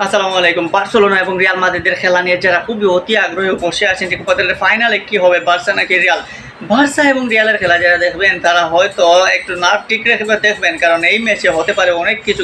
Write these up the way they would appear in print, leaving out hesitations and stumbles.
আসসালামু আলাইকুম। বার্সেলোনা এবং রিয়াল মাদ্রিদের খেলা নিয়ে যারা খুবই অতি আগ্রহী বসে আছেন যে কোপাদের ফাইনালে কি হবে, বার্সা নাকি রিয়াল। বার্সা এবং রিয়ালের খেলা যারা দেখবেন তারা হয়তো একটু নার্ভ ঠিক রেখে দেখবেন, কারণ এই ম্যাচে হতে পারে অনেক কিছু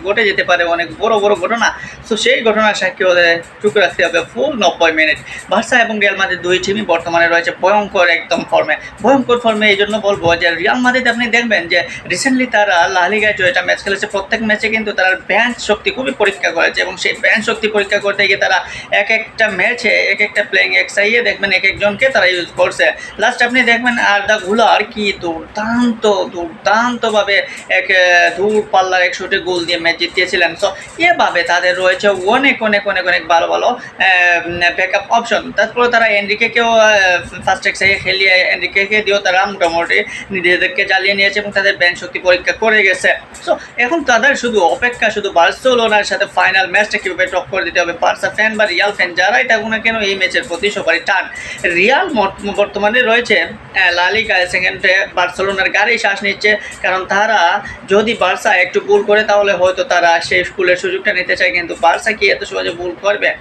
ঘটে যেতে পারে, অনেক বড় বড় ঘটনা। তো সেই ঘটনার সাক্ষী হতে চুপ রাখতে হবে ফুল 90 মিনিট। বার্সা এবং রিয়াল মাদ্রিদ দুই টিমই বর্তমানে রয়েছে ভয়ঙ্কর একদম ফর্মে। ভয়ঙ্কর ফর্মে এই জন্য বলবো যে রিয়াল মাদ্রিদ আপনি দেখবেন যে রিসেন্টলি তারা লা লিগায় জয়টা ম্যাচ খেলেছে, প্রত্যেক ম্যাচে কিন্তু তারা বেঞ্চ শক্তি খুবই পরীক্ষা করেছে এবং সেই বেঞ্চ শক্তি পরীক্ষা করতে গিয়ে তারা এক একটা ম্যাচে এক একটা প্লেইং এক্সাইয়ে দেখবেন এক একজনকে তারা ইউজ করছে। লাস্ট আপনি দেখবেন আর্দা গুলার কি দুর্দান্তভাবে এক দূর পাল্লার 100টি গোল দিয়ে ম্যাচ জিতিয়েছিলেন। সো এভাবে তাদের রয়েছে অনেক অনেক অনেক অনেক ভালো ভালো ব্যাকআপ অপশন। তারপরে তারা এনরিকেকেও ফার্স্ট এক্সাইয়ে খেলিয়ে এনরিকেকে দিয়েও তারা মোটামুটি নিজেদেরকে জ্বালিয়ে নিয়েছে এবং তাদের বেঞ্চ শক্তি পরীক্ষা করে গেছে। সো এখন তাদের শুধু অপেক্ষা শুধু বার্সেলোনার সাথে ফাইনাল ম্যাচটা কীভাবে টপ করে দিতে হবে। বার্সা ফ্যান বা রিয়াল ফ্যান যারাই থাকুক না কেন এই ম্যাচের প্রতি সবারই টান। রিয়াল বর্তমানে রয়েছে লা লিগায় সেকেন্ডে, বার্সেলোনার গাড়ি শ্বাস নিচ্ছে, কারণ তারা যদি বার্সা একটু ভুল করে তাহলে হয়তো তারা সেই স্কুলের সুযোগটা নিতে চায়, কিন্তু বার্সা কি এত সহজে ভুল করবে?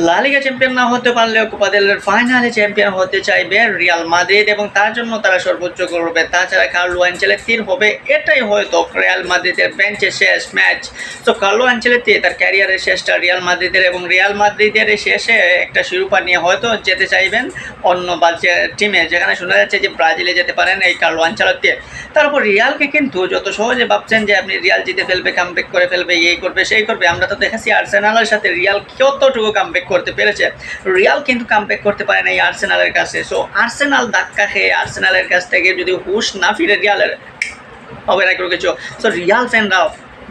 লা লিগা চ্যাম্পিয়ন না হতে পারলেও কোপা দেল রের ফাইনালে চ্যাম্পিয়ন হতে চাইবে রিয়াল মাদ্রিদ এবং তার জন্য তারা সর্বোচ্চ করবে। তাছাড়া কার্লো আনচেলত্তির হবে এটাই হয়তো রিয়াল মাদ্রিদের বেঞ্চে শেষ ম্যাচ। তো কার্লো আনচেলত্তি তার ক্যারিয়ারের শেষটা রিয়াল মাদ্রিদের এবং রিয়াল মাদ্রিদের শেষে একটা শিরোপা নিয়ে হয়তো যেতে চাইবেন অন্য টিমে, যেখানে শোনা যাচ্ছে যে ব্রাজিলে যেতে পারেন এই কার্লো আনচেলত্তি। তারপর রিয়ালকে কিন্তু যত সহজে ভাবছেন যে আপনি রিয়াল জিতে ফেলবে, কামব্যাক করে ফেলবে, এই করবে সেই করবে, আমরা তো দেখেছি আর্সেনালের সাথে রিয়াল কতটুকু কামব্যাক করতে পেরেছে। রিয়াল কিন্তু কামব্যাক করতে পারে না এই আর্সেনালের কাছে। সো আর্সেনাল ধাক্কা খেয়ে আর্সেনালের কাছ থেকে যদি হুশ না ফিরে রিয়ালের হবে না কোনো কিছু। সো রিয়াল ফ্যানরাও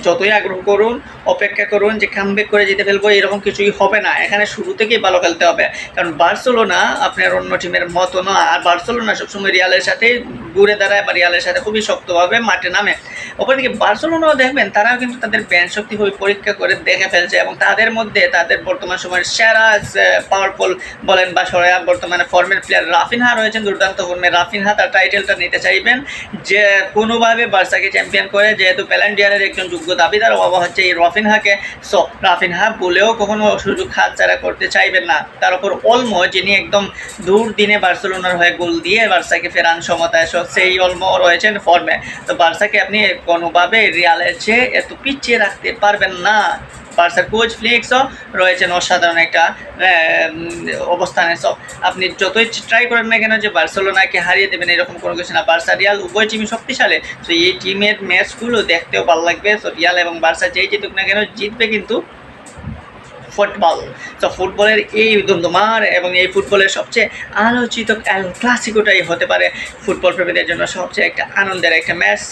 যতই আগ্রহ করুন, অপেক্ষা করুন যে কামব্যাক করে যেতে ফেলবো, এরকম কিছুই হবে না। এখানে শুরু থেকেই ভালো খেলতে হবে, কারণ বার্সেলোনা আপনার অন্য টিমের মতো না। আর বার্সেলোনা সবসময় রিয়ালের সাথে ঘুরে দাঁড়ায় বা রিয়ালের সাথে খুবই শক্তভাবে মাঠে নামে। অপরদিকে বার্সেলোনাও দেখবেন তারাও কিন্তু তাদের ব্যান্ড শক্তি পরীক্ষা করে দেখে ফেলছে এবং তাদের মধ্যে তাদের বর্তমান সময়ের সেরা পাওয়ারফুল বলেন বা সরা বর্তমানে ফর্মের প্লেয়ার রাফিনহা রয়েছেন দুর্দান্ত ফর্মে। রাফিনহা তার টাইটেলটা নিতে চাইবেন যে কোনোভাবে বার্সাকে চ্যাম্পিয়ন করে, যেহেতু প্যালেন্ডিয়ারের একজন যোগ্য দাবিদার বাবা হচ্ছে এই রাফিনহাকে। সো রাফিনহা বলেও কখনো সুযোগ হাতছাড়া করতে চাইবেন না। তার উপর অলমো, যিনি একদম দিনে বার্সেলোনার হয়ে গোল দিয়ে বার্সাকে ফেরান সমতায়, সেই অলমো রয়েছেন ফর্মে। তো বার্সাকে আপনি কোনোভাবে রিয়ালের চেয়ে এত পিছিয়ে রাখতে পারবেন না। বার্সার কোচ ফ্লিক্সও রয়েছেন অসাধারণ একটা অবস্থানে। সব আপনি যতই ট্রাই করেন না কেন যে বার্সেলোনাকে হারিয়ে দেবেন এরকম কোনো কিছু না। বার্সা রিয়াল উভয় টিমই শক্তিশালী। সো এই টিমের ম্যাচগুলো দেখতেও ভালো লাগবে। সো রিয়াল এবং বার্সা যেই জিতুক না কেন জিতবে কিন্তু ফুটবল। তো ফুটবলের এই ধুমধুমার এবং এই ফুটবলের সবচেয়ে আলোচিত ক্লাসিকোটাই হতে পারে ফুটবল প্রেমীদের জন্য সবচেয়ে একটা আনন্দের একটা ম্যাচ।